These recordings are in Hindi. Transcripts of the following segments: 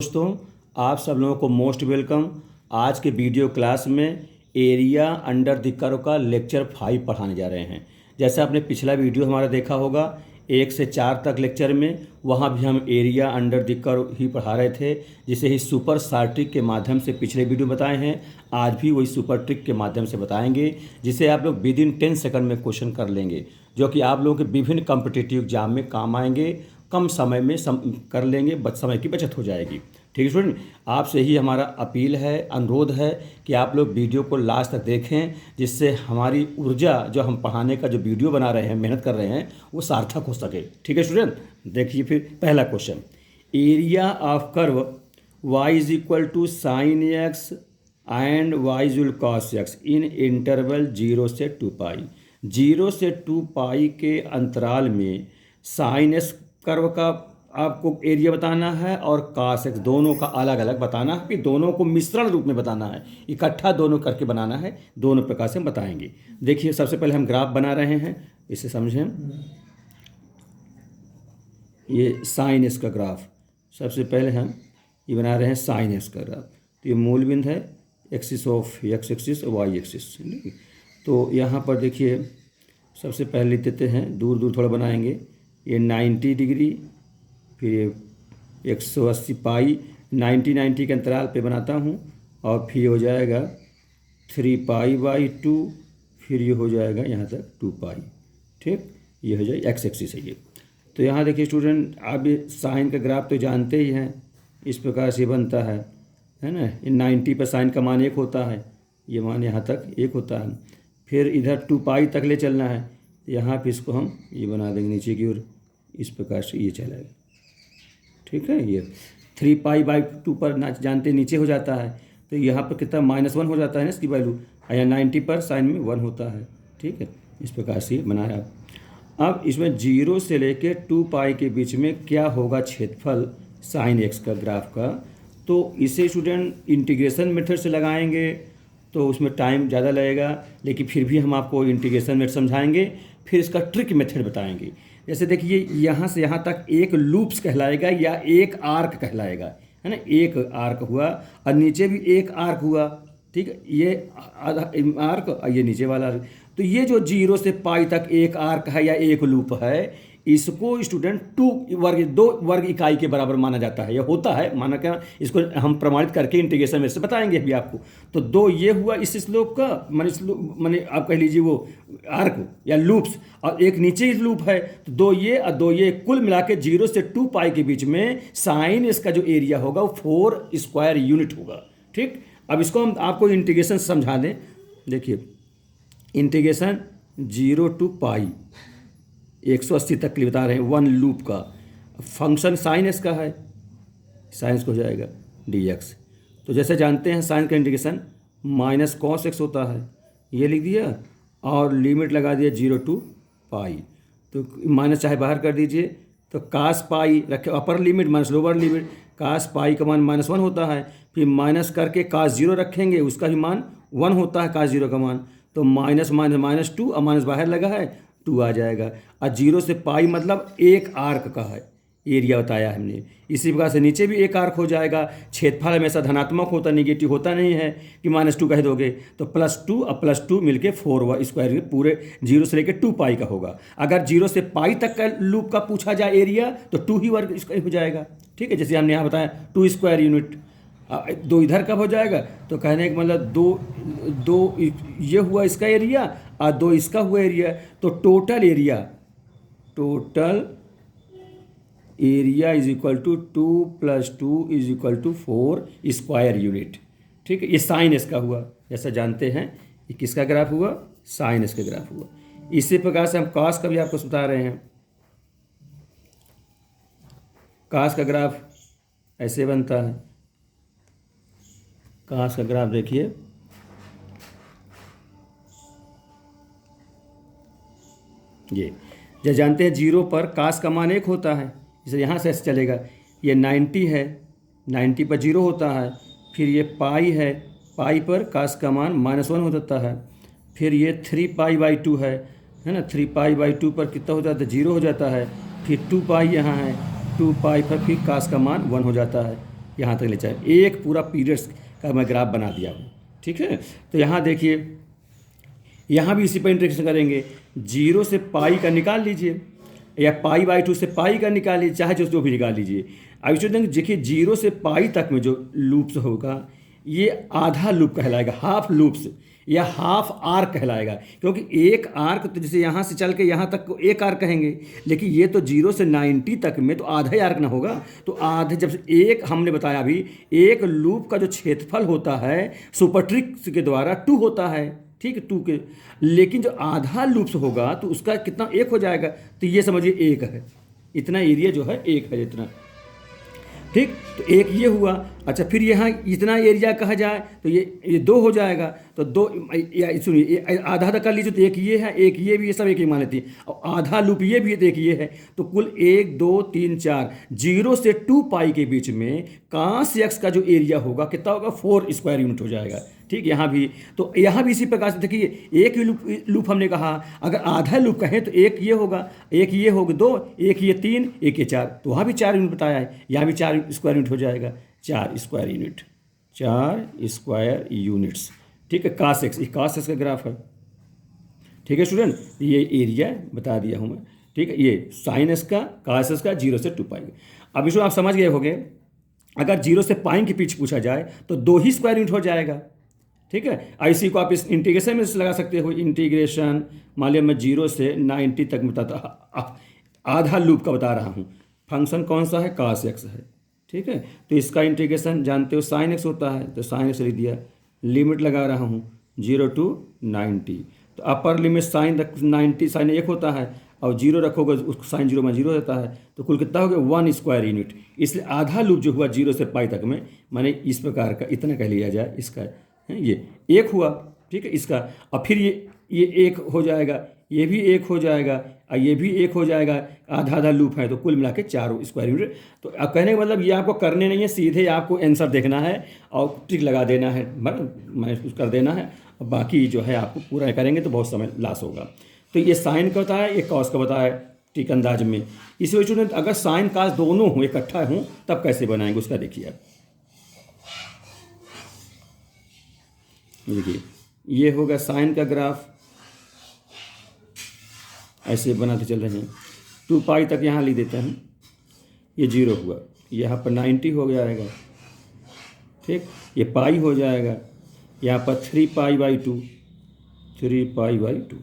दोस्तों, आप सब लोगों को मोस्ट वेलकम। आज के वीडियो क्लास में एरिया अंडर द कर्व का लेक्चर 5 पढ़ाने जा रहे हैं। जैसा आपने पिछला वीडियो हमारा देखा होगा 1 से 4 तक लेक्चर में, वहाँ भी हम एरिया अंडर द कर्व ही पढ़ा रहे थे, जिसे ही सुपर शार्ट ट्रिक के माध्यम से पिछले वीडियो बताए हैं। आज भी वही सुपर ट्रिक के माध्यम से बताएंगे, जिसे आप लोग विद इन 10 सेकंड में क्वेश्चन कर लेंगे, जो कि आप लोगों के विभिन्न कॉम्पिटिटिव एग्जाम में काम आएंगे। कम समय में कर लेंगे, समय की बचत हो जाएगी। ठीक है स्टूडेंट, आपसे ही हमारा अपील है, अनुरोध है कि आप लोग वीडियो को लास्ट तक देखें, जिससे हमारी ऊर्जा जो हम पढ़ाने का जो वीडियो बना रहे हैं, मेहनत कर रहे हैं, वो सार्थक हो सके। ठीक है स्टूडेंट, देखिए फिर पहला question. Area of curve y is equal to sine x and y is cos x in interval 0 से 2 पाई। 0 से 2 पाई के अंतराल में साइन एक्स कर्व का आपको एरिया बताना है और कास एक्स दोनों का अलग अलग बताना है, फिर दोनों को मिश्रण रूप में बताना है, इकट्ठा दोनों करके बनाना है। दोनों प्रकार से हम बताएंगे। देखिए, सबसे पहले हम ग्राफ बना रहे हैं, इसे समझें। ये साइन एक्स का ग्राफ, सबसे पहले हम ये बना रहे हैं साइन एक्स का ग्राफ। तो ये मूल बिंदु है, एक्सिस ऑफ एक्स एक्सिस और वाई एक्सिस। तो यहाँ पर देखिए, सबसे पहले लिख देते हैं, दूर दूर थोड़ा बनाएंगे। ये 90 डिग्री, फिर ये 180 पाई, 90 के अंतराल पे बनाता हूँ, और फिर हो जाएगा 3 पाई बाई 2, फिर ये हो जाएगा यहाँ तक 2 पाई। ठीक, ये हो जाए एक्स एक्सिस है ये। तो यहाँ देखिए स्टूडेंट, आप ये साइन का ग्राफ तो जानते ही हैं, इस प्रकार से बनता है ना। ये 90 पर साइन का मान 1 होता है, ये मान यहाँ तक 1 होता है। फिर इधर 2 पाई तक ले चलना है, यहाँ पे इसको हम ये बना देंगे नीचे की ओर, इस प्रकार से ये चलेगा। ठीक है, ये 3 पाई बाई 2 पर जानते नीचे हो जाता है, तो यहाँ पर कितना -1 हो जाता है ना इसकी वैल्यू, या 90 पर साइन में 1 होता है। ठीक है, इस प्रकार से बनाया। अब इसमें 0 से लेकर 2 पाई के बीच में क्या होगा क्षेत्रफल साइन एक्स का ग्राफ का। तो इसे स्टूडेंट इंटीग्रेशन मेथड से लगाएंगे तो उसमें टाइम ज़्यादा लगेगा, लेकिन फिर भी हम आपको इंटीग्रेशन मेथड समझाएंगे, फिर इसका ट्रिक मेथड बताएंगे। जैसे देखिए, यहाँ से यहाँ तक एक लूप्स कहलाएगा या एक आर्क कहलाएगा, है ना। एक आर्क हुआ और नीचे भी एक आर्क हुआ। ठीक है, ये आधा आर्क और ये नीचे वाला आर्क। तो ये जो 0 से पाई तक एक आर्क है या एक लूप है, इसको स्टूडेंट 2 वर्ग इकाई के बराबर माना जाता है, यह होता है माना क्या, इसको हम प्रमाणित करके इंटीग्रेशन में से बताएंगे अभी आपको। तो 2 ये हुआ इस स्लोप का, माने आप कह लीजिए वो आर्क या लूप्स, और एक नीचे लूप है, तो 2 ये और 2 ये, कुल मिला के 0 से 2 पाई के बीच में साइन इसका जो एरिया होगा वो 4 स्क्वायर यूनिट होगा। ठीक, अब इसको हम आपको इंटीग्रेशन समझा दें। देखिए, इंटीग्रेशन 0 to पाई 180 तक के लिए बता रहे हैं, 1 लूप का फंक्शन साइन एक्स का है, साइंस को हो जाएगा dx। तो जैसे जानते हैं साइन का इंटीग्रेशन माइनस कॉस एक्स होता है, ये लिख दिया, और लिमिट लगा दिया 0 to पाई। तो माइनस चाहे बाहर कर दीजिए, तो कास पाई रखे, upper limit minus lower limit, cos pi का मान -1 होता है, फिर माइनस करके कास 0 रखेंगे, उसका भी मान 1 होता है कास 0 का मान। तो माइनस माइनस 2, और माइनस बाहर लगा है 2 आ जाएगा। और 0 से पाई मतलब एक आर्क का है एरिया बताया हमने। इसी प्रकार से नीचे भी एक आर्क हो जाएगा। क्षेत्रफल हमेशा धनात्मक होता, निगेटिव होता नहीं है कि -2 कह दोगे, तो +2 और +2 मिलके 4 स्क्वायर पूरे 0 से लेकर 2 पाई का होगा। अगर 0 से पाई तक का लूप का पूछा जाए एरिया, तो 2 ही वर्ग इसका हो जाएगा। ठीक है, जैसे हमने यहाँ बताया 2 स्क्वायर यूनिट। 2 इधर का हो जाएगा, तो कहने का मतलब 2 ये हुआ इसका एरिया और 2 इसका हुआ एरिया। तो total area is equal to 2 + 2 is equal to 4 square unit. ठीक है, ये साइन इसका हुआ, जैसा जानते हैं ये किसका ग्राफ हुआ, साइन इसका ग्राफ हुआ। इसी प्रकार से हम कॉस का भी आपको बता रहे हैं। कॉस का ग्राफ ऐसे बनता है। कॉस का ग्राफ देखिए, ये जैसे जानते हैं 0 पर कास का मान 1 होता है, जैसे यहाँ से ऐसे चलेगा। ये 90 है, 90 पर 0 होता है। फिर ये पाई है, पाई पर कास का मान -1 हो जाता है। फिर ये 3 पाई बाई 2 है ना, 3 पाई बाई 2 पर कितना हो जाता है, 0 हो जाता है। फिर 2 पाई यहाँ है, 2 पाई पर फिर कास का मान 1 हो जाता है। यहाँ तक ले जाए, एक पूरा पीरियड्स का मैं ग्राफ बना दिया हूँ। ठीक है, तो यहाँ देखिए, यहाँ भी इसी पर इंटरेक्शन करेंगे। 0 से पाई का निकाल लीजिए, या पाई/2 से पाई का निकाल लीजिए, चाहे जो भी निकाल लीजिए। अब स्टूडेंट देखिए, 0 से पाई तक में जो लूप्स होगा ये आधा लूप कहलाएगा, हाफ लूप्स या हाफ आर्क कहलाएगा, क्योंकि एक आर्क तो जैसे यहाँ से चल के यहाँ तक को एक आर्क कहेंगे, लेकिन ये तो 0 से 90 तक में तो आधा ही आर्क ना होगा। तो आधे, जब से एक हमने बताया अभी, एक लूप का जो क्षेत्रफल होता है सुपरट्रिक्स के द्वारा 2 होता है, ठीक है, 2 के, लेकिन जो आधा लूप्स होगा तो उसका कितना, 1 हो जाएगा। तो ये समझिए 1 है, इतना एरिया जो है 1 है इतना। ठीक, तो एक ये हुआ। अच्छा, फिर यहाँ इतना एरिया कहा जाए तो ये 2 हो जाएगा। तो 2, या सुनिए, आधा आधा कर लीजिए, तो एक ये है, एक ये भी, ये सब एक ही मान लेती है, और आधा लूप ये भी है, तो एक ये है। तो कुल 1 2 3 4, 0 से 2 पाई के बीच में cos x का जो एरिया होगा कितना होगा, 4 स्क्वायर यूनिट हो जाएगा। ठीक, यहाँ भी, तो यहाँ भी इसी प्रकार से देखिए, एक ही लूप हमने कहा, अगर आधा लूप कहें तो एक ये होगा, एक ये होगा 2, एक ये 3, एक ये 4, तो वहाँ भी 4 यूनिट बताया है, यहाँ भी 4 स्क्वायर यूनिट हो जाएगा, 4 स्क्वायर यूनिट, 4 स्क्वायर यूनिट्स। ठीक है, cos x, ये cos x का ग्राफ है। ठीक है स्टूडेंट, ये एरिया बता दिया हूँ मैं। ठीक है, ये sin x का, cos x का, 0 से 2 पाई। अब इसको आप समझ गए होंगे, अगर 0 से पाई के पीछे पूछा जाए तो 2 ही स्क्वायर यूनिट हो जाएगा। ठीक है, इसी को आप इस इंटीग्रेशन में लगा सकते हो, इंटीग्रेशन, मान लिया मैं 0 से 90 तक बताता, आधा लूप का बता रहा हूँ। फंक्शन कौन सा है, cos x है। ठीक है, तो इसका इंटीग्रेशन जानते हो sin x होता है, तो sin x लिख दिया। लिमिट लगा रहा हूँ 0 to 90, तो अपर लिमिट sin 90 sin 1 होता है, और 0 रखोगे उसको sin 0 में 0 रहता है, तो कुल कितना हो गया, 1 स्क्वायर यूनिट। इसलिए आधा लूप जो हुआ 0 से पाई तक में, माने इस प्रकार का, इतना कह लिया जाए, इसका ये 1 हुआ। ठीक है, इसका, और फिर ये 1 हो जाएगा, ये भी 1 हो जाएगा, और ये भी 1 हो जाएगा, आधा आधा लूप है, तो कुल मिला के 4 स्क्वायर यूनिट। तो अब कहने का मतलब ये आपको करने नहीं है, सीधे आपको आंसर देखना है और टिक लगा देना है, महसूस कर देना है, और बाकी जो है आपको पूरा करेंगे तो बहुत समय लॉस होगा। तो ये साइन का बताया, ये कॉस का बताया, टिक अंदाज में। इसी वजह से अगर साइन कॉस दोनों हों, इकट्ठा हों, तब कैसे बनाएंगे उसका देखिए आप। देखिए, ये होगा साइन का ग्राफ, ऐसे बनाते चल रहे हैं, 2 पाई तक यहाँ लिख देते हैं, ये 0 हुआ, यहाँ पर 90 हो जाएगा। ठीक, ये पाई हो जाएगा, यहाँ पर 3 पाई/2, 3 पाई/2।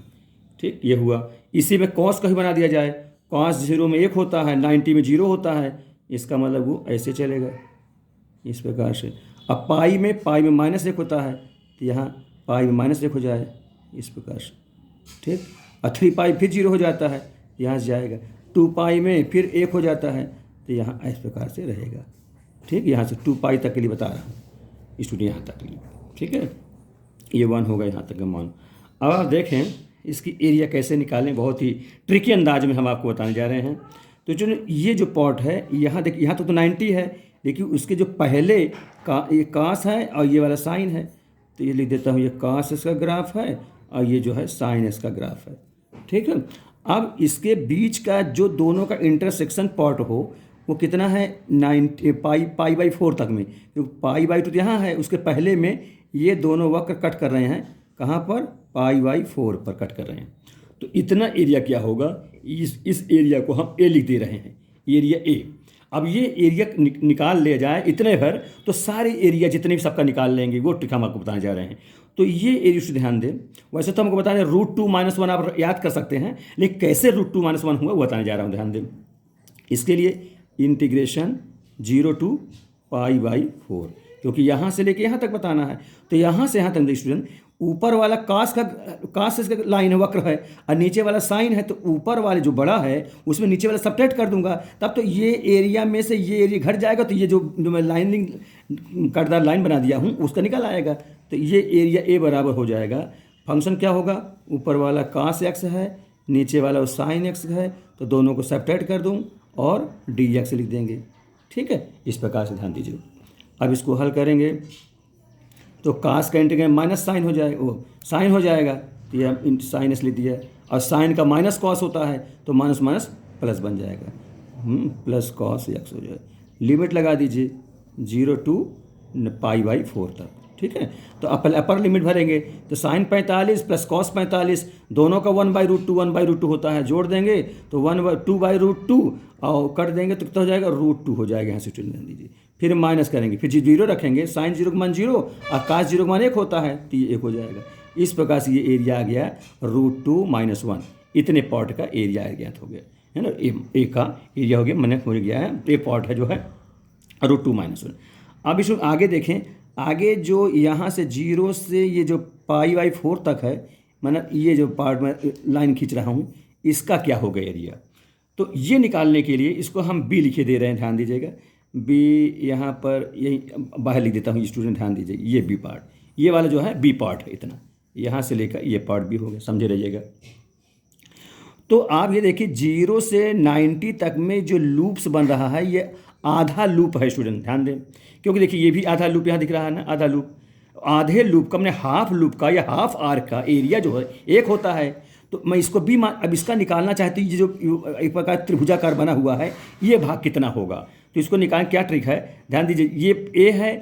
ठीक, ये हुआ। इसी में कॉस का ही बना दिया जाए, कॉस 0 में 1 होता है, 90 में 0 होता है, इसका मतलब वो ऐसे चलेगा, इस प्रकार से। अब पाई में -1 होता है, तो यहाँ पाई में -1 हो जाए, इस प्रकार से। ठीक, और 3 पाई फिर 0 हो जाता है, यहाँ से जाएगा। 2 पाई में फिर 1 हो जाता है, तो यहाँ इस प्रकार से रहेगा। ठीक, यहाँ से 2 पाई तक के लिए बता रहा हूँ, स्टूडेंट यहाँ तक के लिए। ठीक है, ये 1 होगा यहाँ तक का मान। अब आप देखें इसकी एरिया कैसे निकालें, बहुत ही ट्रिकी अंदाज में हम आपको बताने जा रहे हैं। तो जो ये जो पॉट है, यहाँ देखिए, यहाँ तो 90 है, लेकिन उसके जो पहले का ये कास है और ये वाला साइन है, तो ये लिख देता हूँ, ये कास इसका ग्राफ है और ये जो है साइन इसका ग्राफ है। ठीक है, अब इसके बीच का जो दोनों का इंटरसेक्शन पॉट हो वो कितना है, 90 पाई/4 तक में, क्योंकि पाई/2 तो यहाँ है, उसके पहले में ये दोनों वक्र कट कर रहे हैं, कहाँ पर, पाई/4 पर कट कर रहे हैं। तो इतना एरिया क्या होगा, इस एरिया को हम ए लिख दे रहे हैं, एरिया ए। अब ये एरिया निकाल लिया जाए इतने भर, तो सारे एरिया जितने भी सबका निकाल लेंगे, वो ट्रिक हम आपको बताने जा रहे हैं। तो ये एरिया से ध्यान दें। वैसे तो हमको बताने √2 - 1 आप याद कर सकते हैं, लेकिन कैसे √2 - 1 हुआ वो बताने जा रहा हूँ, ध्यान दें। इसके लिए इंटीग्रेशन 0 to पाई/4, क्योंकि यहाँ से लेके यहाँ तक बताना है। तो यहाँ से यहाँ तक स्टूडेंट, ऊपर वाला कास का लाइन है, वक्र है, और नीचे वाला साइन है, तो ऊपर वाले जो बड़ा है उसमें नीचे वाला सब्ट्रैक्ट कर दूंगा, तब तो ये एरिया में से ये एरिया घट जाएगा, तो ये जो मैं लाइनिंग कटदार लाइन बना दिया हूँ उसका निकल आएगा, तो ये एरिया ए बराबर हो जाएगा। फंक्शन क्या होगा, ऊपर वाला cos x है, नीचे वाला sin x है, तो दोनों को सब्ट्रैक्ट कर दूँ और dx लिख देंगे। ठीक है, इस प्रकार से ध्यान दीजिए। अब इसको हल करेंगे तो कास का इंटीग्रेशन माइनस साइन हो जाएगा, वो साइन हो जाएगा, तो ये साइन एस लिख दिया, और साइन का माइनस कॉस होता है, तो माइनस माइनस प्लस बन जाएगा, प्लस कॉस एक्स हो जाएगा। लिमिट लगा दीजिए, 0 to π/4 तक, ठीक है। तो अपर लिमिट भरेंगे तो साइन 45 प्लस कॉस 45 दोनों का 1/√2 होता है, जोड़ देंगे तो 2/√2 और कट देंगे तो कितना हो जाएगा, √2 हो जाएगा। यहाँ से ध्यान दीजिए, फिर माइनस करेंगे, फिर 0 रखेंगे, साइन 0 का मान 0 और कास 0 का मान 1 होता है तो ये 1 हो जाएगा। इस प्रकार से ये एरिया आ गया √2 - 1, इतने पार्ट का एरिया ज्ञात हो गया है ना। ए का एरिया हो गया, मैंने हो गया है, ये पार्ट है जो है √2 - 1। अब इसमें आगे देखें, आगे जो यहाँ से 0 से ये जो π/4 तक है, मतलब ये जो पार्ट में लाइन खींच रहा हूँ, इसका क्या होगा एरिया। तो ये निकालने के लिए इसको हम बी लिखे दे रहे हैं, ध्यान दीजिएगा। बी यहाँ पर यही बाहर लिख देता हूँ, स्टूडेंट ध्यान दीजिए, ये बी पार्ट, ये वाला जो है बी पार्ट है, इतना यहाँ से लेकर ये पार्ट भी हो गया, समझे रहिएगा। तो आप ये देखिए 0 से 90 तक में जो लूप्स बन रहा है, ये आधा लूप है स्टूडेंट, ध्यान दें, क्योंकि देखिए ये भी आधा लूप यहाँ दिख रहा है ना, आधा लूप। आधे लूप का, मैंने हाफ लूप का या हाफ आर्क का एरिया जो है 1 होता है। तो मैं इसको भी अब इसका निकालना चाहती हूँ, ये जो एक प्रकार त्रिभुजाकार बना हुआ है, ये भाग कितना होगा। तो इसको निकालने क्या ट्रिक है, ध्यान दीजिए, ये ए है,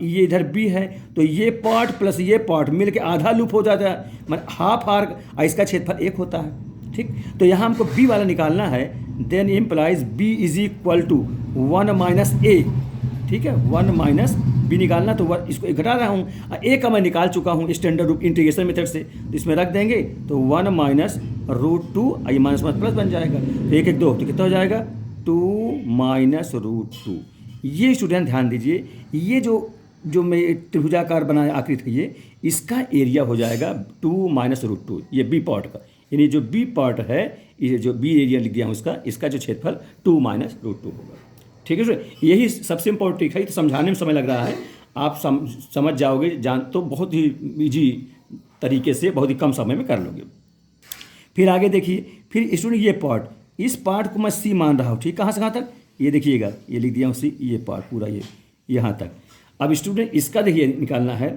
ये इधर बी है, तो ये पार्ट प्लस ये पार्ट मिल के आधा लूप हो जाता है, मतलब हाफ आर्क, इसका क्षेत्रफल 1 होता है, ठीक। तो यहाँ हमको बी वाला निकालना है, then implies B is equal to 1 - A, ठीक है, 1 - बी निकालना, तो इसको घटा रहा हूँ, ए का मैं निकाल चुका हूँ स्टैंडर्ड रूप इंटीग्रेशन मेथड से, तो इसमें रख देंगे तो 1 - √2, ये माइनस प्लस बन जाएगा, तो 1 1 2, तो कितना हो जाएगा 2 - √2। ये स्टूडेंट ध्यान दीजिए, ये जो मैं त्रिभुजाकार बनाया आकृति है, ये इसका एरिया हो जाएगा 2 - √2, ये बी पार्ट का, यानी जो बी पार्ट है, ये जो बी एरिया लिख दिया हूँ इसका जो क्षेत्रफल 2 - √2 होगा, ठीक है सर। यही सबसे इम्पोर्टेंट ट्रिक है, तो समझाने में समय लग रहा है, आप समझ जाओगे, जान तो बहुत ही ईजी तरीके से बहुत ही कम समय में कर लोगे। फिर आगे देखिए, फिर स्टूडेंट ये पार्ट, इस पार्ट को मैं सी मान रहा हूँ, ठीक, कहाँ से कहाँ तक, ये देखिएगा, ये लिख दिया हूँ सी, ये पार्ट पूरा ये यहाँ तक। अब स्टूडेंट इसका देखिए निकालना है,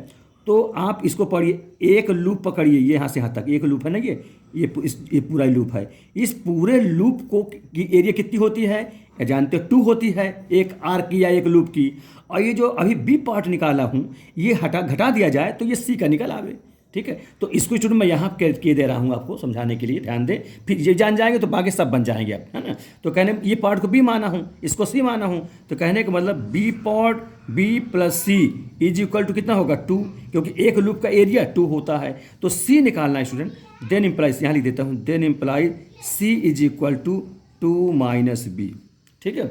तो आप इसको पढ़िए, एक लूप पकड़िए, ये यहाँ से यहाँ तक एक लूप है ना, ये पूरा लूप है। इस पूरे लूप को की एरिया कितनी होती है, या जानते हो 2 होती है, एक आर्क की या एक लूप की। और ये जो अभी बी पार्ट निकाला हूँ, ये घटा दिया जाए तो ये सी का निकल आवे, ठीक है। तो इसको स्टूडेंट मैं यहाँ किए दे रहा हूँ आपको समझाने के लिए, ध्यान दें, फिर ये जान जाएंगे तो बाकी सब बन जाएंगे आप, है ना। तो कहने ये पार्ट को बी माना हूँ, इसको सी माना हूँ, तो कहने का मतलब B part B plus C is equal to कितना होगा 2, क्योंकि एक लूप का एरिया 2 होता है। तो सी निकालना है स्टूडेंट, देन इम्प्लाइज, यहाँ लिख देता हूँ, then implies C is equal to 2 - B, ठीक है।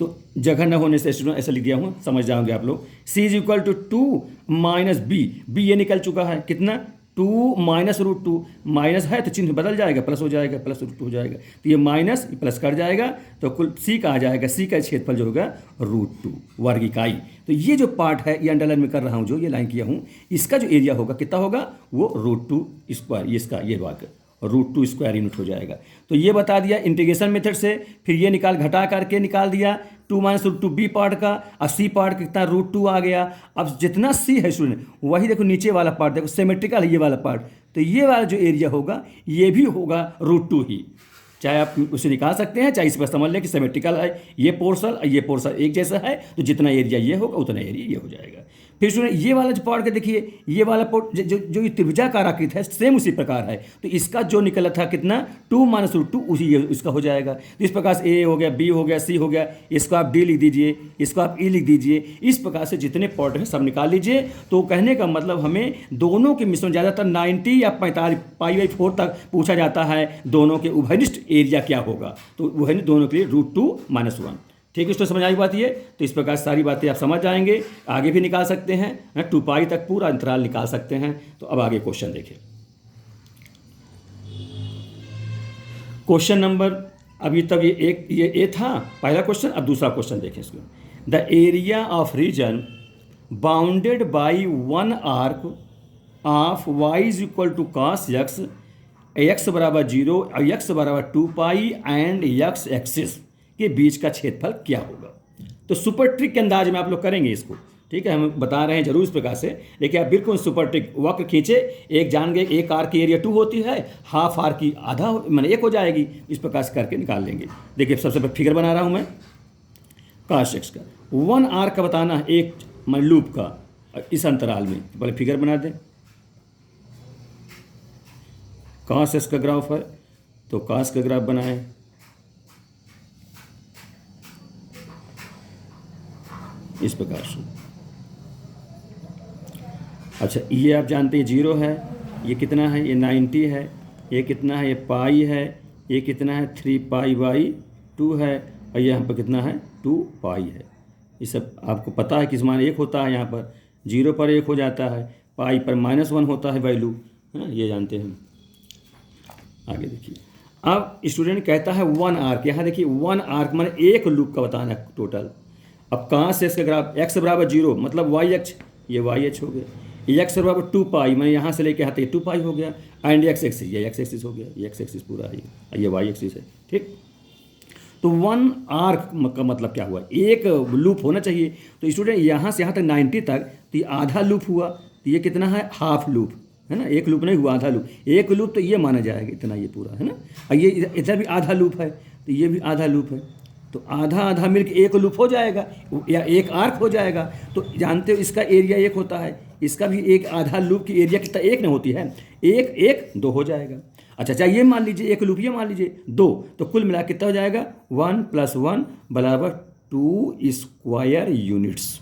तो जगह न होने से स्टूडेंट ऐसा लिख दिया हूँ, समझ जाओगे आप लोग। C is equal to 2 - B, B ये निकल चुका है, कितना 2 - √2, माइनस है तो चिन्ह बदल जाएगा, प्लस हो जाएगा, प्लस √2 हो जाएगा, तो ये माइनस प्लस कट जाएगा, तो कुल सी का आ जाएगा, सी का क्षेत्रफल जो होगा √2 वर्ग इकाई। तो ये जो पार्ट है, ये अंडरलाइन में कर रहा हूँ, जो ये लाइन किया हूँ, इसका जो एरिया होगा कितना होगा, वो √2 स्क्वायर, इसका ये भाग √2 स्क्वायर यूनिट हो जाएगा। तो ये बता दिया इंटीग्रेशन मेथड से। फिर ये घटा करके निकाल दिया 2 - √2 बी पार्ट का, और सी पार्ट कितना √2 आ गया। अब जितना सी है स्टूडेंट, वही देखो नीचे वाला पार्ट देखो सिमेट्रिकल है, ये वाला पार्ट, तो ये वाला जो एरिया होगा ये भी होगा √2 ही, चाहे आप उसे निकाल सकते हैं, चाहे इस पर समझ लें कि सिमेट्रिकल है, ये पोर्शन एक जैसा है, तो जितना एरिया ये होगा उतना एरिया ये हो जाएगा। फिर सुनिए ये वाला जो पार्ट का देखिए, ये वाला पार्ट जो त्रिभुजाकार आकृति है, सेम उसी प्रकार है, तो इसका जो निकला था कितना 2 - √2 उसी इसका हो जाएगा। तो इस प्रकार से ए हो गया, बी हो गया, सी हो गया, इसको आप डी लिख दीजिए, इसको आप ई लिख दीजिए। इस प्रकार से जितने पार्ट हैं सब निकाल लीजिए। तो कहने का मतलब हमें दोनों के मिश्रण, ज़्यादातर 90 या 45 π/4 तक पूछा जाता है, दोनों के उभयनिष्ठ एरिया क्या होगा, तो उभयनिष्ठ दोनों के लिए √2 - 1, ठीक है। इसको समझ आई बात ये, तो इस प्रकार सारी बातें आप समझ जाएंगे, आगे भी निकाल सकते हैं, 2π तक पूरा अंतराल निकाल सकते हैं। तो अब आगे क्वेश्चन देखिए, क्वेश्चन नंबर, अभी तक ये ए था पहला क्वेश्चन, अब दूसरा क्वेश्चन देखें इसको। The area of region bounded by 1 arc of y is equal to cos x, x बराबर 0 और x बराबर 2π एंड x एक्सिस के बीच का क्षेत्रफल क्या होगा। तो सुपर ट्रिक के अंदाज में आप लोग करेंगे इसको, ठीक है, हम बता रहे हैं जरूर इस प्रकार से, लेकिन आप बिल्कुल सुपर ट्रिक वक्र खींचे, एक जान गए, एक आर्क की एरिया 2 होती है, हाफ आर्क की आधा मैंने 1 हो जाएगी, इस प्रकार से करके निकाल लेंगे। देखिए सबसे पहले फिगर बना रहा हूं मैं cos x का, 1 आर्क का बताना है, एक मान लूप का इस अंतराल में। पहले फिगर बना दें। cos x का ग्राफ है तो cos का ग्राफ बनाएं। इस प्रकार से। अच्छा, ये आप जानते हैं 0 है, ये कितना है, ये 90 है, ये कितना है, ये पाई है, ये कितना है 3π/2 है, और यहाँ पर कितना है 2π है। ये सब आपको पता है किस मान 1 होता है, यहाँ पर 0 पर 1 हो जाता है, पाई पर -1 होता है वैल्यू, है ना, ये जानते हैं। आगे देखिए, अब स्टूडेंट कहता है 1 आर्क। यहाँ देखिए 1 आर्क माने एक लूप का बताना है टोटल। अब कहाँ से इसका ग्राफ, x बराबर 0 मतलब वाई एक्स, ये वाई एच हो गया, x बराबर 2π मैंने यहाँ से लेके आते 2π हो गया, एंड x एक्सिस, ये x एक्सिस हो गया, ये x एक्सिस पूरा है, ये y एक्सिस है, ठीक। तो 1 आर्क का मतलब क्या हुआ, एक लूप होना चाहिए। तो स्टूडेंट यहाँ से यहाँ तक 90 तक, तो ये आधा लूप हुआ, तो ये कितना है, हाफ लूप, है ना, एक लूप नहीं हुआ, आधा लूप। एक लूप तो ये माना जाएगा इतना, ये पूरा, है ना। और ये इधर भी आधा लूप है, तो ये भी आधा लूप है, तो आधा आधा मिलकर एक लूप हो जाएगा या एक आर्क हो जाएगा। तो जानते हो इसका एरिया 1 होता है, इसका भी एक आधा लूप की एरिया कितना 1 नहीं होती है, 1 1 2 हो जाएगा। अच्छा, ये मान लीजिए एक लूप, ये मान लीजिए 2, तो कुल मिला कितना हो जाएगा 1 + 1 बराबर 2 स्क्वायर यूनिट्स,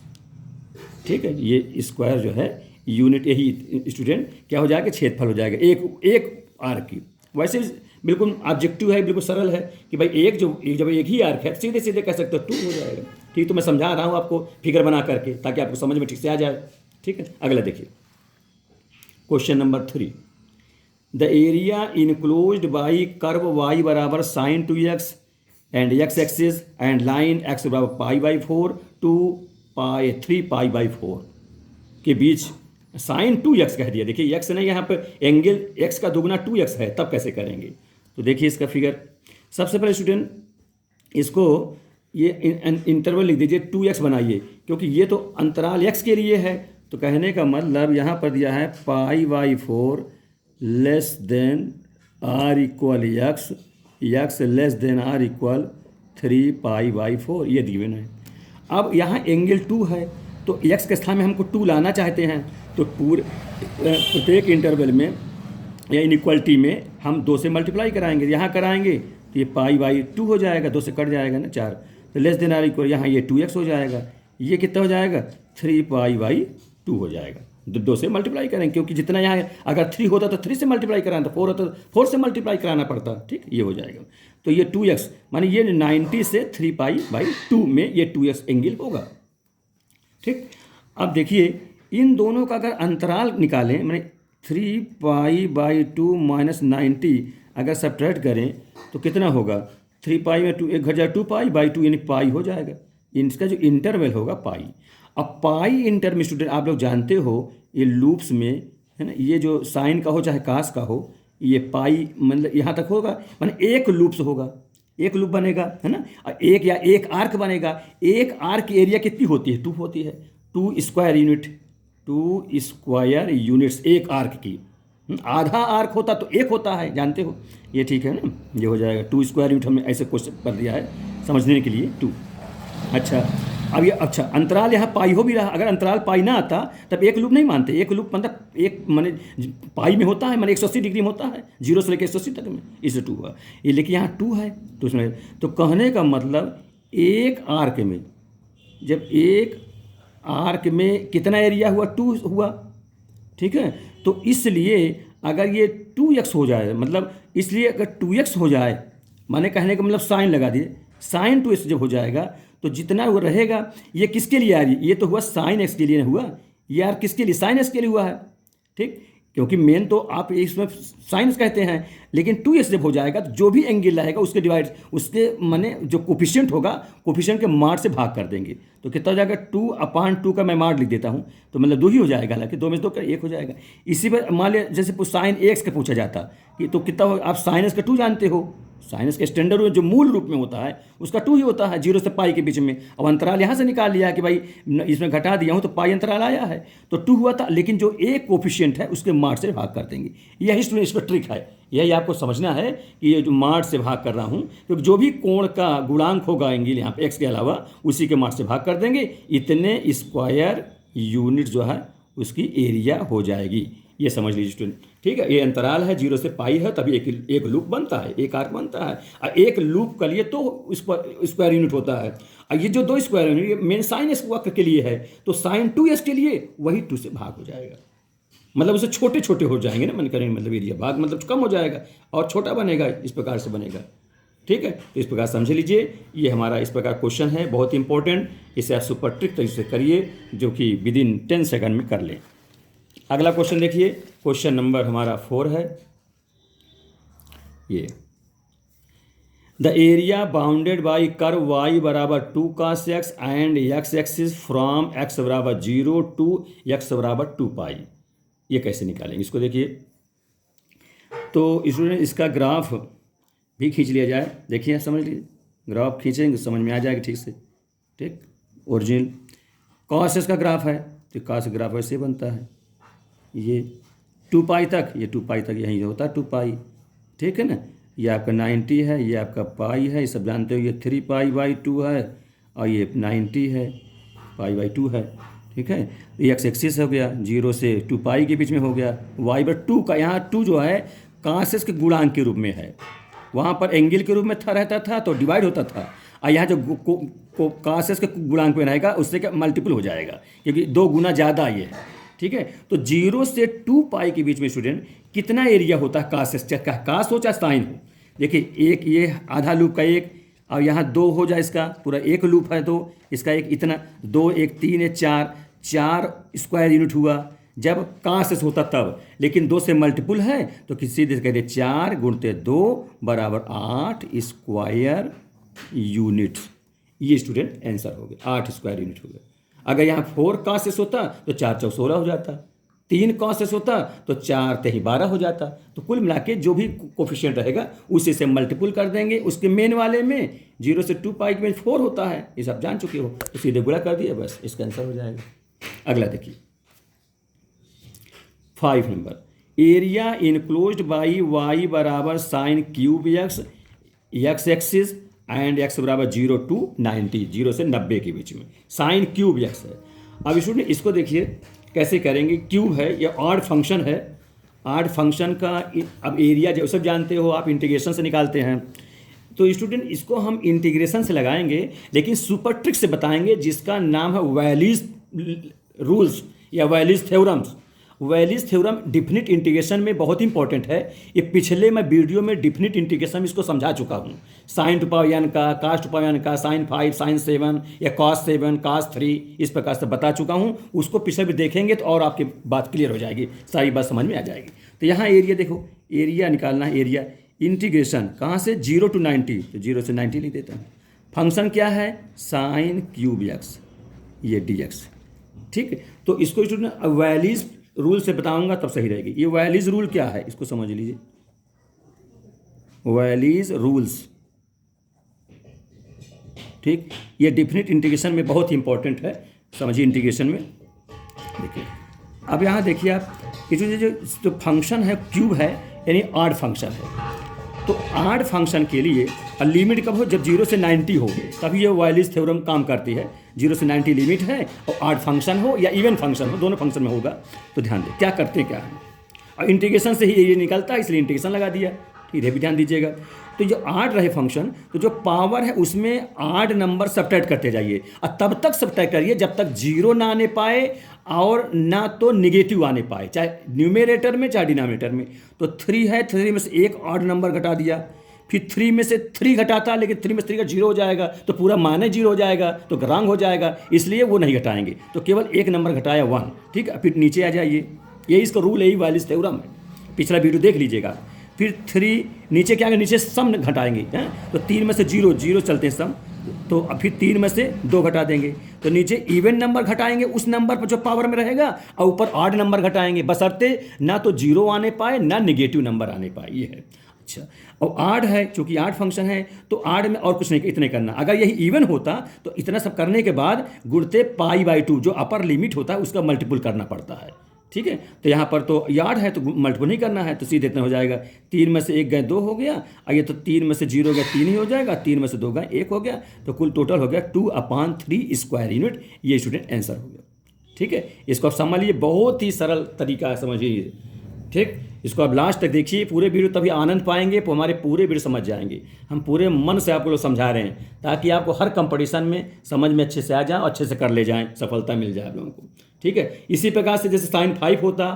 ठीक है। ये स्क्वायर जो है यूनिट, यही स्टूडेंट क्या हो जाएगा, क्षेत्रफल हो जाएगा एक आर्क की। वैसे बिल्कुल ऑब्जेक्टिव है, बिल्कुल सरल है कि भाई जब एक ही आर्क है सीधे सीधे कह सकते हो 2 हो जाएगा, ठीक। तो मैं समझा रहा हूँ आपको फिगर बना करके ताकि आपको समझ में ठीक से आ जाए, ठीक है। अगला देखिए, question number 3, the area enclosed by curve y बराबर sin 2x and x axis and line x बराबर π/4 3π/4 के बीच sin 2x कह दिया। देखिए x नहीं, यहाँ पर एंगल x का दुगुना 2x है, तब कैसे करेंगे। तो देखिए इसका फिगर, सबसे पहले स्टूडेंट इसको ये इंटरवल लिख दीजिए, 2x बनाइए, क्योंकि ये तो अंतराल x के लिए है। तो कहने का मतलब यहाँ पर दिया है π/4 less than r equal x, x less than r equal 3π/4, ये गिवन है। अब यहाँ एंगल 2 है, तो x के स्थान में हमको 2 लाना चाहते हैं, तो प्रत्येक इंटरवल में या इनइक्वलिटी में हम 2 से मल्टीप्लाई कराएंगे। यहाँ कराएंगे तो ये π/2 हो जाएगा, 2 से कट जाएगा ना 4, तो लेस देन आर इक्वल, यहाँ ये 2x हो जाएगा, ये कितना हो जाएगा 3π/2 हो जाएगा। 2 से मल्टीप्लाई करेंगे, क्योंकि जितना यहाँ अगर 3 होता तो 3 से मल्टीप्लाई कराना था, 4 होता तो 4 से मल्टीप्लाई कराना पड़ता, ठीक। ये हो जाएगा, तो ये 2x माने ये 90 से 3π/2 में ये 2x एंगल होगा, ठीक। अब देखिए इन दोनों का अगर अंतराल निकालें, माने 3π/2 - 90 अगर सब्ट्रैक्ट करें तो कितना होगा, 3π में 2 एक घट जाए, 2π/2 यानी पाई हो जाएगा। इसका जो इंटरवल होगा पाई। अब पाई इंटर में स्टूडेंट आप लोग जानते हो ये लूप्स में, है ना, ये जो साइन का हो चाहे कास का हो, ये पाई मतलब यहाँ तक होगा, माने एक लूप्स होगा, एक लूप बनेगा, है ना, और एक आर्क बनेगा। एक आर्क की एरिया कितनी होती है, 2 होती है, 2 स्क्वायर यूनिट्स एक आर्क की। आधा आर्क होता तो 1 होता है, जानते हो ये, ठीक है ना। ये हो जाएगा 2 स्क्वायर यूनिट, हमने ऐसे क्वेश्चन कर दिया है समझने के लिए 2। अच्छा, अब ये अच्छा अंतराल यहाँ पाई हो भी रहा, अगर अंतराल पाई ना आता तब एक लूप नहीं मानते। एक लूप मतलब एक माने पाई में होता है, माने 180 डिग्री में होता है, 0 से लेकर 180 तक में, इससे 2 हुआ। ये लेकिन यहाँ 2 है, तो उसमें तो कहने का मतलब एक आर्क में, जब एक आर्क में कितना एरिया हुआ, 2 हुआ, ठीक है। तो इसलिए अगर ये 2x हो जाए, मतलब इसलिए अगर 2x हो जाए, माने कहने का मतलब साइन लगा दिए, साइन 2x जब हो जाएगा तो जितना वो रहेगा, ये किसके लिए आ रही, ये तो हुआ साइन x के लिए हुआ, ये यार किसके लिए, साइन x के लिए हुआ है, ठीक। क्योंकि मेन तो आप इसमें साइंस कहते हैं, लेकिन 2x जब हो जाएगा तो जो भी एंगल रहेगा उसके डिवाइड, उसके माने जो कोफिशिएंट होगा, कोफिशिएंट के मार्ड से भाग कर देंगे, तो कितना हो जाएगा 2/2 का मैं मार्ड लिख देता हूँ, तो मतलब 2 ही हो जाएगा, हालांकि 2 में 2 का 1 हो जाएगा। इसी पर मान लिया जैसे साइन x का पूछा जाता कि तो कितना हो, आप साइन x का 2 जानते हो, साइनस के स्टैंडर्ड में जो मूल रूप में होता है उसका 2 ही होता है, 0 से पाई के बीच में। अब अंतराल यहाँ से निकाल लिया कि भाई इसमें घटा दिया हूँ तो पाई अंतराल आया है तो 2 हुआ था, लेकिन जो एक कोफिशिएंट है उसके मार्ट से भाग कर देंगे। यही स्टूडेंट इस पर ट्रिक है, यही आपको समझना है कि ये जो मार्ट से भाग कर रहा हूँ, क्योंकि जो भी कोण का गुणांक होगा एंगल यहाँ पे एक्स के अलावा उसी के मार्ट से भाग कर देंगे, इतने स्क्वायर यूनिट जो है उसकी एरिया हो जाएगी। ये समझ लीजिए स्टूडेंट, ठीक है। ये अंतराल है 0 से पाई है, तभी एक लूप बनता है, एक आर्क बनता है। और एक लूप के लिए तो स्क्वायर यूनिट होता है, और ये जो 2 स्क्वायर यूनिट ये मेन साइन एस वक्र के लिए है, तो साइन 2s के लिए वही 2 से भाग हो जाएगा, मतलब उसे छोटे छोटे हो जाएंगे ना, मन करेंगे मतलब एरिया भाग मतलब कम हो जाएगा और छोटा बनेगा, इस प्रकार से बनेगा, ठीक है। तो इस प्रकार समझ लीजिए, ये हमारा इस प्रकार क्वेश्चन है, बहुत इंपॉर्टेंट। इसे आप सुपर ट्रिक तरीके से करिए, जो कि विदिन 10 सेकंड में कर लें। अगला क्वेश्चन देखिए, क्वेश्चन नंबर हमारा 4 है ये। The area bounded by curve y बराबर 2 cos x and x axis from x बराबर 0 टू x बराबर 2 पाई। ये कैसे निकालेंगे इसको देखिए। तो स्टूडेंट इसका ग्राफ भी खींच लिया जाए, देखिए समझ लीजिए, ग्राफ खींचेंगे समझ में आ जाएगा ठीक से, ठीक। ओरिजिनल cos x का ग्राफ है तो cos ग्राफ ऐसे बनता है, ये 2 पाई तक, ये 2 पाई तक यहीं होता है 2 पाई, ठीक है ना। ये आपका 90 है, ये आपका पाई है, ये सब जानते हो। ये 3 पाई बाई 2 है और ये 90 है, पाई बाई 2 है, ठीक है। ये एक्स एक्सिस हो गया, 0 से 2 पाई के बीच में हो गया। वाई बाई 2 का यहाँ 2 जो है कासेस के गुणांक के रूप में है, वहाँ पर एंगल के रूप में था रहता था तो डिवाइड होता था, और यहाँ जो कासेस के गुणांक में रहेगा उससे क्या मल्टीपल हो जाएगा, क्योंकि 2 गुना ज़्यादा ये है, ठीक है। तो 0 से 2 पाई के बीच में स्टूडेंट कितना एरिया होता है कासेस, चाहे कास हो चाहे साइन हो। देखिए एक ये आधा लूप का एक, और यहाँ 2 हो जाए, इसका पूरा एक लूप है तो इसका एक इतना 2 1 3 है 4 स्क्वायर यूनिट हुआ जब कासेस होता तब, लेकिन 2 से मल्टीपल है तो किसी से कह दे 4 गुणते 2 बराबर 8 स्क्वायर यूनिट। ये स्टूडेंट आंसर हो गया, 8 स्क्वायर यूनिट हो गया। अगर यहाँ 4 cos होता तो 4 चौक 16 हो जाता, 3 cos होता तो 4 तेही 12 हो जाता। तो कुल मिला के जो भी कोफिशिएंट रहेगा उसी से मल्टीपल कर देंगे, उसके मेन वाले में 0 से 2 पाई में 4 होता है, ये सब जान चुके हो, तो सीधे गुणा कर दिया बस, इसका आंसर हो जाएगा। अगला देखिए 5 number, area enclosed by y बराबर sine cube x axis and x बराबर 0 टू 90, 0 से 90 के बीच में साइन क्यूब x है। अब स्टूडेंट इसको देखिए कैसे करेंगे, क्यूब है, ये ऑड फंक्शन है, ऑड फंक्शन का अब एरिया जो सब जानते हो आप इंटीग्रेशन से निकालते हैं, तो स्टूडेंट इसको हम इंटीग्रेशन से लगाएंगे, लेकिन सुपर ट्रिक से बताएंगे जिसका नाम है वैलीज रूल्स या valleys theorems. Valleys theorem definite integration में बहुत इंपॉर्टेंट है। ये पिछले मैं वीडियो में डिफिनिट इंटीग्रेशन इसको समझा चुका हूँ, साइन 2 पाई n का, कास 2 पाई n का, साइन 5, साइन 7 या कॉस 7, कॉस 3, इस प्रकार से बता चुका हूँ। उसको पिछले भी देखेंगे तो और आपकी बात क्लियर हो जाएगी, सारी बात समझ में आ जाएगी। तो यहाँ एरिया देखो, एरिया निकालना है, एरिया इंटीग्रेशन कहाँ से 0 टू 90, तो 0 से 90 लिख देता हूँ। फंक्शन क्या है, साइन क्यूब एक्स, ये dx, ठीक है। तो इसको स्टूडेंट वैलीज रूल से बताऊंगा तब सही रहेगी। ये वैलीज रूल क्या है इसको समझ लीजिए, वैलीज रूल्स, ठीक। ये डिफिनिट इंटीग्रेशन में बहुत इंपॉर्टेंट है, समझिए इंटीग्रेशन में। देखिए अब यहाँ देखिए आप, ये जो फंक्शन है क्यूब है यानी ऑड फंक्शन है, तो ऑड फंक्शन के लिए लिमिट कब हो, जब 0 से 90 हो, तभी ये वैलीज थ्योरम काम करती है। 0 से 90 लिमिट है और ऑड फंक्शन हो या इवन फंक्शन हो, दोनों फंक्शन में होगा। तो ध्यान दें क्या करते हैं क्या है, और इंटीग्रेशन से ही ये निकलता है, इसलिए इंटीग्रेशन लगा दिया, इधर भी ध्यान दीजिएगा। तो जो ऑड रहे फंक्शन, तो जो पावर है उसमें ऑड नंबर सब्ट्रैक्ट करते जाइए, और तब तक सब्ट्रैक्ट करिए जब तक 0 ना आने पाए और ना तो निगेटिव आने पाए, चाहे न्यूमेरेटर में चाहे डिनोमिनेटर में। तो 3 है, 3 में से एक ऑड नंबर घटा दिया, फिर 3 में से 3 घटाता, लेकिन 3 में से 3 का 0 हो जाएगा तो पूरा माने 0 हो जाएगा, तो रॉन्ग हो जाएगा, इसलिए वो नहीं घटाएंगे। तो केवल एक नंबर घटाया 1, ठीक है। फिर नीचे आ जाइए, यही इसका रूल, यही वैलीज थ्योरम है, पिछला वीडियो देख लीजिएगा। फिर 3 नीचे क्या, नीचे सम घटाएंगे हैं, तो 3 में से 0 0 चलते हैं सम, तो फिर 3 में से 2 घटा देंगे, तो नीचे इवन नंबर घटाएंगे उस नंबर पर जो पावर में रहेगा, और ऊपर ऑड नंबर घटाएंगे, बशर्ते ना तो 0 आने पाए ना निगेटिव नंबर आने पाए। ये है अच्छा, और आड है, चूंकि आड फंक्शन है तो आड में और कुछ नहीं, इतने करना। अगर यही इवन होता तो इतना सब करने के बाद गुणते π/2 जो अपर लिमिट होता है उसका मल्टीपुल करना पड़ता है। ठीक है, तो यहाँ पर तो यार्ड है तो मल्टीपुल नहीं करना है, तो सीधे इतना हो जाएगा। 3 में से 1 गए 2 हो गया, और ये तो 3 में से 0 गए 3 ही हो जाएगा, 3 में से 2 गए 1 हो गया, तो कुल टोटल हो गया 2/3 स्क्वायर यूनिट। ये स्टूडेंट आंसर हो गया। ठीक है, इसको आप समझ लीजिए, बहुत ही सरल तरीका है, समझिए। ठीक, इसको आप लास्ट तक देखिए पूरे वीडियो, तभी आनंद पाएंगे, तो हमारे पूरे वीडियो समझ जाएंगे। हम पूरे मन से आपको लोग समझा रहे हैं ताकि आपको हर कंपटीशन में समझ में अच्छे से आ जाए और अच्छे से कर ले जाएं, सफलता मिल जाए आप लोगों को। ठीक है, इसी प्रकार से जैसे sin 5 होता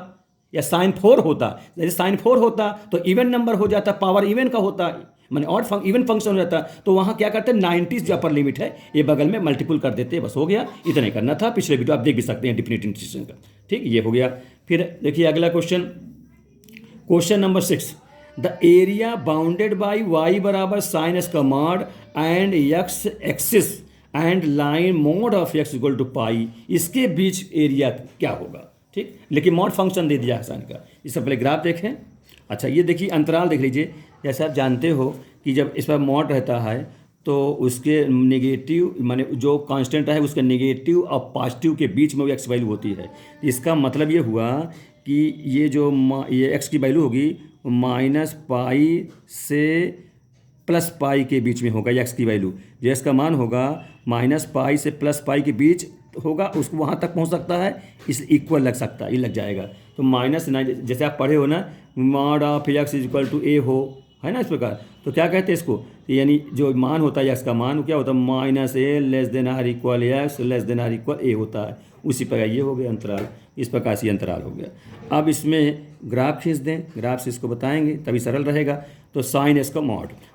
या sin 4 होता, जैसे sin 4 होता तो इवन नंबर हो जाता, पावर इवन का होता, मैंने ऑड इवन फंक्शन हो जाता, तो वहाँ क्या करते हैं 90 जो अपर लिमिट है ये बगल में मल्टीपुल कर देते हैं, बस हो गया। इतना ही करना था। पिछले वीडियो आप देख भी सकते हैं डेफिनेट इंटीग्रेशन का। ठीक, ये हो गया। फिर देखिए अगला question, question number 6, the area bounded by y बराबर साइन s का mod and x axis and line mod of x equal to pi, इसके बीच एरिया क्या होगा। ठीक, लेकिन मॉड फंक्शन दे दिया है साइन का। इससे पहले ग्राफ देखें। अच्छा, ये देखिए अंतराल देख लीजिए। जैसे आप जानते हो कि जब इस पर मॉड रहता है तो उसके नेगेटिव माने जो कांस्टेंट है उसके नेगेटिव और पॉजिटिव के बीच में वो एक्स वैल्यू होती है। इसका मतलब ये हुआ कि ये जो ये एक्स की वैल्यू होगी -π से +π के बीच में होगा। ये एक्स की वैल्यू जो एक्स का मान होगा -π से +π के बीच होगा, उसको वहाँ तक पहुँच सकता है, इस इक्वल लग सकता है, ये लग जाएगा। तो -9 जैसे आप पढ़े हो ना, mod of x equal to a हो, है ना, इस प्रकार। तो क्या कहते हैं इसको, यानी जो मान होता है x का मान वो क्या होता है -a less than or equal x less than or equal a होता है। उसी प्रकार ये हो गया अंतराल, इस प्रकार से अंतराल हो गया। अब इसमें ग्राफ खींच दें, ग्राफ से इसको बताएंगे तभी सरल रहेगा। तो साइन s का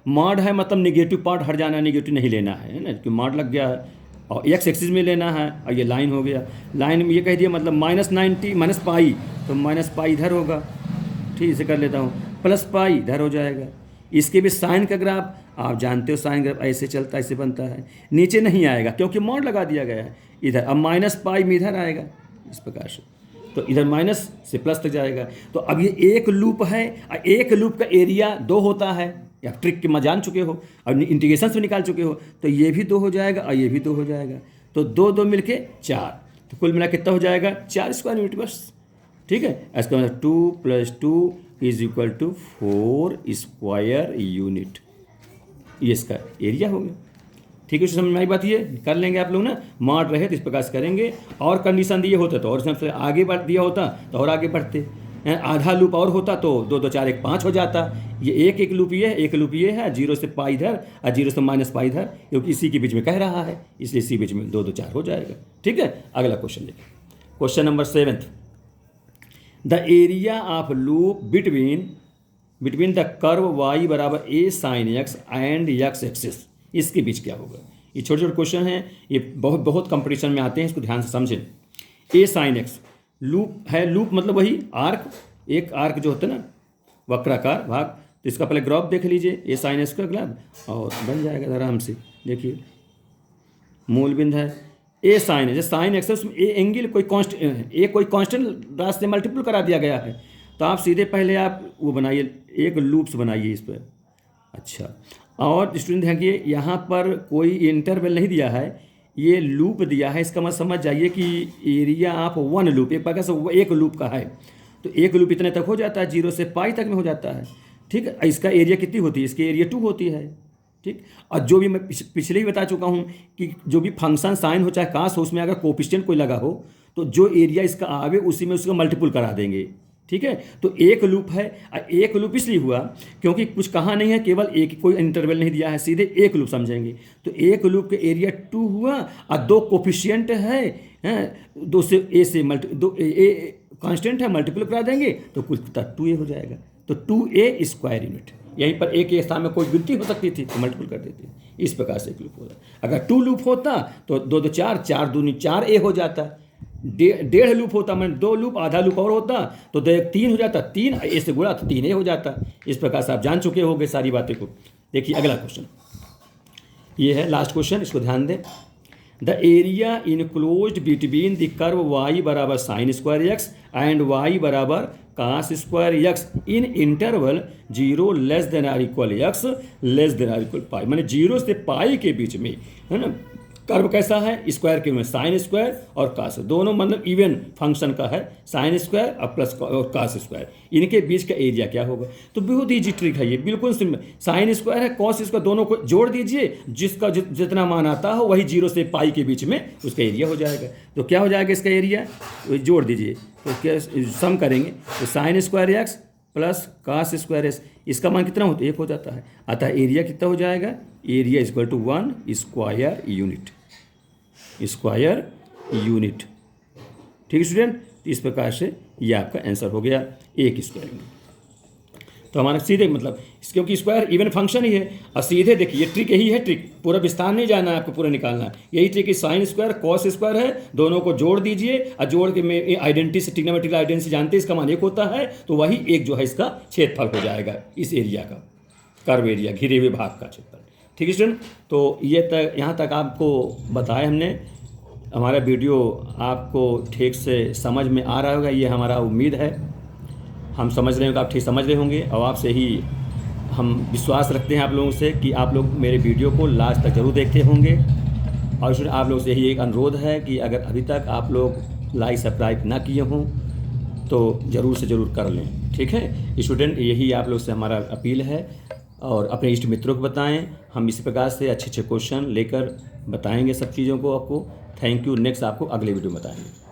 मॉड है मतलब निगेटिव पार्ट हट जाना, निगेटिव नहीं लेना है ना, क्योंकि मॉड लग गया है, और एक्स एक्सिस में लेना है, और ये लाइन हो गया। लाइन में ये कह दिया मतलब -90 -π, तो -π इधर होगा। ठीक, इसे कर लेता हूँ, +π इधर हो जाएगा। इसके भी साइन का ग्राफ आप जानते हो, साइन ग्राफ ऐसे चलता है, ऐसे बनता है, नीचे नहीं आएगा क्योंकि मॉड लगा दिया गया है इधर। अब -π में इधर आएगा इस प्रकार से, तो इधर माइनस से प्लस तक जाएगा। तो अब ये एक लूप है, एक लूप का एरिया 2 होता है, या ट्रिक के जान चुके हो और इंटीग्रेशन से निकाल चुके हो, तो ये भी 2 हो जाएगा और ये भी 2 हो जाएगा, तो 2 2 मिलके 4, तो कुल मिला कितना हो जाएगा 4 स्क्वायर यूनिट बस। ठीक है, इसका मतलब 2 + 2 = 4 स्क्वायर यूनिट, ये इसका एरिया हो गया। ठीक है, समझ में आई बात, ये कर लेंगे आप लोग ना, मॉड रहे तो इस प्रकार से करेंगे। और कंडीशन दिए होते तो और सबसे आगे बढ़ दिया होता तो और आगे बढ़ते, आधा लूप और होता तो 2 2 4 1 5 हो जाता। ये एक लूप ये है, एक लूप ये है, 0 से π इधर और 0 से -π इधर, क्योंकि इसी के बीच में कह रहा है, इसलिए इसी बीच में 2 2 4 हो जाएगा। ठीक है, अगला क्वेश्चन देखिए, question number 7, the area of loop between the curve y बराबर a sin x and x axis, इसके बीच क्या होगा। ये छोटे छोटे क्वेश्चन हैं, ये बहुत कंपटीशन में आते हैं, इसको ध्यान से समझें। a sin x लूप है, लूप मतलब वही आर्क, एक आर्क जो होता है ना वक्राकार भाग, तो इसका पहले ग्राफ देख लीजिए, a sin x का ग्राफ, और बन जाएगा आराम से। देखिए मूल बिंदु है a sin, जैसे sin x है उसमें a एंगल कोई कांस्टेंट रास्ते से मल्टीपल करा दिया गया है, तो आप सीधे पहले आप वो बनाइए, एक लूप्स बनाइए इस पर। अच्छा, और स्टूडेंट देखिए यहाँ पर कोई इंटरवल नहीं दिया है, ये लूप दिया है, इसका मतलब समझ जाइए कि एरिया ऑफ 1 लूप, एक प्रकार से एक लूप का है, तो एक लूप इतने तक हो जाता है, 0 से π तक में हो जाता है। ठीक है, इसका एरिया कितनी होती है, इसकी एरिया 2 होती है। ठीक, और जो भी मैं पिछले ही बता चुका हूँ कि जो भी फंक्शन साइन हो चाहे कास हो, उसमें अगर कोफिशिएंट कोई लगा हो तो जो एरिया इसका आवे उसी में उसका मल्टीपुल करा देंगे। ठीक है, तो एक लूप है, एक लूप इसलिए हुआ क्योंकि कुछ कहा नहीं है, केवल एक, कोई इंटरवल नहीं दिया है, सीधे एक लूप समझेंगे। तो एक लूप का एरिया 2 हुआ और 2 कोफिशिएंट है, 2 से a से दो a कांस्टेंट है, मल्टीपल करा देंगे तो कुल 2a हो जाएगा। तो 2a स्क्वायर यूनिट, यहीं पर एक स्थान में कोई गिनती हो सकती थी तो मल्टीपल कर देते, इस प्रकार से एक लूप होता। अगर 2 लूप होता तो 2 2 4 4 2 4a हो जाता, 1.5 लूप होता, मैंने 2 लूप, आधा लूप और होता तो 2 1 3 हो जाता, 3 a से गुणा तो 3a हो जाता। इस प्रकार से आप जान चुके होंगे सारी बातें को। देखिए अगला क्वेश्चन, ये है लास्ट क्वेश्चन, इसको ध्यान दें। The area enclosed between the curve y बराबर sine square x and y बराबर cos square x in interval 0 less than or equal x less than or equal pi, माने 0 से पाई के बीच में, है ना। कर्व कैसा है, स्क्वायर के में साइन स्क्वायर और कास, दोनों मतलब इवन फंक्शन का है, साइन स्क्वायर और प्लस और कास स्क्वायर, इनके बीच का एरिया क्या होगा। तो बहुत ईजी ट्रिक है ये, बिल्कुल सिंपल। साइन स्क्वायर है, कॉस स्क्वायर, दोनों को जोड़ दीजिए, जिसका जितना मान आता हो वही 0 से पाई के बीच में उसका एरिया हो जाएगा। तो क्या हो जाएगा इसका एरिया, जोड़ दीजिए, तो क्या सम करेंगे तो sine square x plus cos square x, इसका मान कितना होता है, 1 हो जाता है। अतः एरिया कितना हो जाएगा, area equal to 1 square unit, square unit. ठीक है स्टूडेंट, तो इस प्रकार से ये आपका आंसर हो गया 1 स्क्वायर यूनिट। तो हमारा सीधे मतलब क्योंकि स्क्वायर इवन फंक्शन ही है, और सीधे देखिए ट्रिक यही है, ट्रिक पूरा विस्तार नहीं जाना है आपको, पूरा निकालना है। यही trick sine square cos square है, दोनों को जोड़ दीजिए, और जोड़ के में आइडेंटिटी से, ट्रिग्नोमेट्रिकल आइडेंटिटी से जानते हैं इसका मान 1 होता है, तो वही 1 जो है इसका क्षेत्रफल हो जाएगा, इस एरिया का, कर्व एरिया, घिरे हुए भाग का क्षेत्रफल। ठीक है स्टूडेंट, तो ये तक यहाँ तक आपको बताया हमने। हमारा वीडियो आपको ठीक से समझ में आ रहा होगा, ये हमारा उम्मीद है। हम समझ रहे होंगे, आप ठीक समझ रहे होंगे, और आपसे ही हम विश्वास रखते हैं आप लोगों से कि आप लोग मेरे वीडियो को लास्ट तक जरूर देखते होंगे। और स्टूडेंट आप लोग से यही एक अनुरोध है कि अगर अभी तक आप लोग लाइक सब्सक्राइब ना किए हों तो ज़रूर से ज़रूर कर लें। ठीक है स्टूडेंट, यही आप लोग से हमारा अपील है, और अपने इष्ट मित्रों को बताएं। हम इसी प्रकार से अच्छे अच्छे क्वेश्चन लेकर बताएंगे सब चीज़ों को आपको। Thank you. नेक्स्ट आपको अगले वीडियो में बताएंगे।